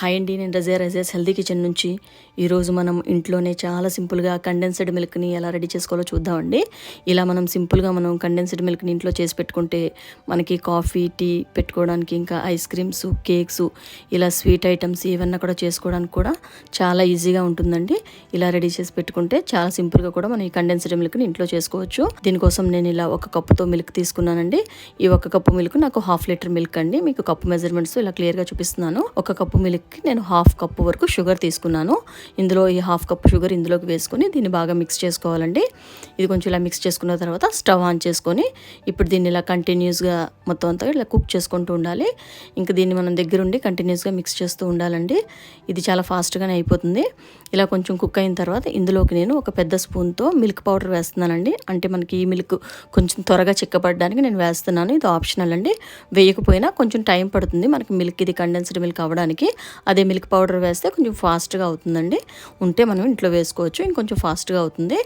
Hi అండి, నేను Razia's healthy kitchen నుంచి ఈరోజు మనం ఇంట్లోనే చాలా సింపుల్గా కండెన్స్డ్ మిల్క్ని ఎలా రెడీ చేసుకోవాలో చూద్దామండి. ఇలా మనం సింపుల్గా కండెన్స్డ్ మిల్క్ని ఇంట్లో చేసి పెట్టుకుంటే మనకి కాఫీ, టీ పెట్టుకోవడానికి, ఇంకా ఐస్ క్రీమ్స్, కేక్స్, ఇలా స్వీట్ ఐటమ్స్ ఏవన్నా కూడా చేసుకోవడానికి కూడా చాలా ఈజీగా ఉంటుందండి. ఇలా రెడీ చేసి పెట్టుకుంటే చాలా సింపుల్గా కూడా మనం ఈ కండెన్స్డ్ మిల్క్ని ఇంట్లో చేసుకోవచ్చు. దీనికోసం నేను ఇలా 1 కప్పుతో మిల్క్ తీసుకున్నానండి. ఈ 1 కప్పు మిల్క్ నాకు 1/2 లీటర్ మిల్క్ అండి. మీకు కప్పు మెజర్మెంట్స్ ఇలా క్లియర్గా చూపిస్తున్నాను. 1 కప్పు మిల్క్ నేను 1/2 కప్పు వరకు షుగర్ తీసుకున్నాను. ఇందులో ఈ 1/2 కప్పు షుగర్ ఇందులోకి వేసుకొని దీన్ని బాగా మిక్స్ చేసుకోవాలండి. ఇది కొంచెం ఇలా మిక్స్ చేసుకున్న తర్వాత స్టవ్ ఆన్ చేసుకొని ఇప్పుడు దీన్ని ఇలా కంటిన్యూస్గా మొత్తం అంతా ఇలా కుక్ చేసుకుంటూ ఉండాలి. ఇంకా దీన్ని మనం దగ్గరుండి కంటిన్యూస్గా మిక్స్ చేస్తూ ఉండాలండి. ఇది చాలా ఫాస్ట్గానే అయిపోతుంది. ఇలా కొంచెం కుక్ అయిన తర్వాత ఇందులోకి నేను ఒక పెద్ద స్పూన్తో మిల్క్ పౌడర్ వేస్తున్నానండి. అంటే మనకి ఈ మిల్క్ కొంచెం త్వరగా చిక్కబడడానికి నేను వేస్తున్నాను. ఇది ఆప్షనల్ అండి. వేయకపోయినా కొంచెం టైం పడుతుంది మనకి మిల్క్, ఇది కండెన్స్డ్ మిల్క్ అవ్వడానికి. అదే మిల్క్ పౌడర్ వేస్తే కొంచెం ఫాస్ట్గా అవుతుందండి. ఉంటే మనం ఇంట్లో వేసుకోవచ్చు, ఇంకొంచెం ఫాస్ట్గా అవుతుంది.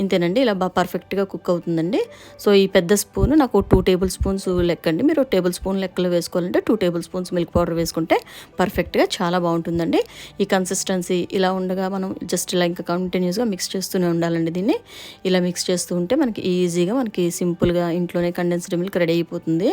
ఇంతేనండి, ఇలా బాగా పర్ఫెక్ట్గా కుక్ అవుతుందండి. సో ఈ పెద్ద స్పూన్ నాకు 2 టేబుల్ స్పూన్స్ లెక్కండి. మీరు టేబుల్ స్పూన్ లెక్కలో వేసుకోవాలంటే 2 టేబుల్ స్పూన్స్ మిల్క్ పౌడర్ వేసుకుంటే పర్ఫెక్ట్గా చాలా బాగుంటుందండి. ఈ కన్సిస్టెన్సీ ఇలా ఉండగా మనం జస్ట్ ఇలా ఇంకా కంటిన్యూస్గా మిక్స్ చేస్తూనే ఉండాలండి. దీన్ని ఇలా మిక్స్ చేస్తూ ఉంటే మనకి ఈజీగా మనకి సింపుల్గా ఇంట్లోనే కండెన్స్డ్ మిల్క్ రెడీ అయిపోతుంది.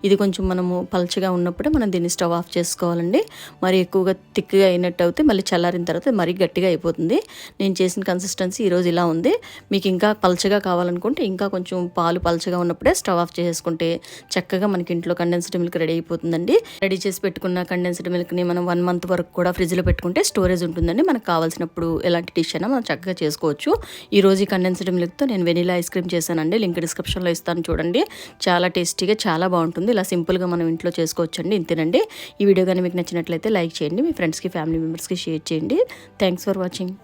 ఇది కొంచెం మనము పల్చగా ఉన్నప్పుడే మనం దీన్ని స్టవ్ ఆఫ్ చేసుకోవాలండి. మరి ఎక్కువగా థిక్గా అయినట్టు అయితే మళ్ళీ చల్లారిన తర్వాత మరీ గట్టిగా అయిపోతుంది. నేను చేసిన కన్సిస్టెన్సీ ఈరోజు ఇలా ఉంది. మీకు ఇంకా పల్చగా కావాలనుకుంటే ఇంకా కొంచెం పాలు పల్చగా ఉన్నప్పుడే స్టవ్ ఆఫ్ చేసుకుంటే చక్కగా మనకి ఇంట్లో కండెన్స్డ్ మిల్క్ రెడీ అయిపోతుందండి. రెడీ చేసి పెట్టుకున్న కండెన్స్డ్ మిల్క్ని మనం 1 మంత్ వరకు కూడా ఫ్రిడ్జ్లో పెట్టుకుంటే స్టోరేజ్ ఉంటుందండి. మనకు కావాల్సినప్పుడు ఎలాంటి డిష్ అయినా మనం చక్కగా చేసుకోవచ్చు. ఈ రోజు ఈ కండెన్స్డ్ మిల్క్తో నేను వెనిలా ఐస్ క్రీమ్ చేశానండి. లింక్ డిస్క్రిప్షన్లో ఇస్తాను, చూడండి. చాలా టేస్టీగా చాలా బాగుంటుంది. ఇలా సింపుల్గా మనం ఇంట్లో చేసుకోవచ్చండి. ఇంతేనండి. ఈ వీడియో కానీ మీకు నచ్చినట్లయితే లైక్ చేయండి, మీ ఫ్రెండ్స్కి, ఫ్యామిలీ మెంబర్స్కి షేర్ చేయండి. Thanks for watching.